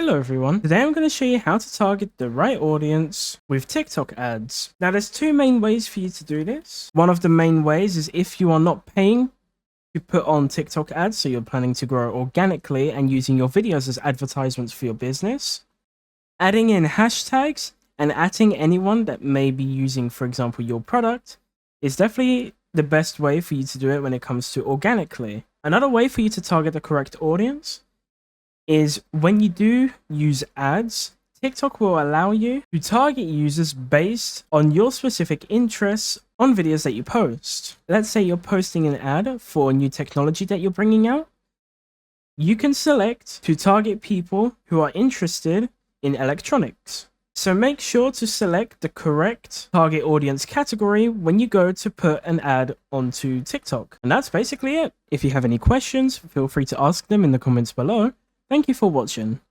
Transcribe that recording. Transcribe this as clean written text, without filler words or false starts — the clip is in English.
Hello everyone, today I'm going to show you how to target the right audience with TikTok ads. Now there's two main ways for you to do this. One of the main ways is if you are not paying to put on TikTok ads, so you're planning to grow organically and using your videos as advertisements for your business. Adding in hashtags and adding anyone that may be using, for example, your product is definitely the best way for you to do it when it comes to organically. Another way for you to target the correct audience is when you do use ads, TikTok will allow you to target users based on your specific interests on videos that you post. Let's say you're posting an ad for a new technology that you're bringing out. You can select to target people who are interested in electronics. So make sure to select the correct target audience category when you go to put an ad onto TikTok. And that's basically it. If you have any questions, feel free to ask them in the comments below. Thank you for watching.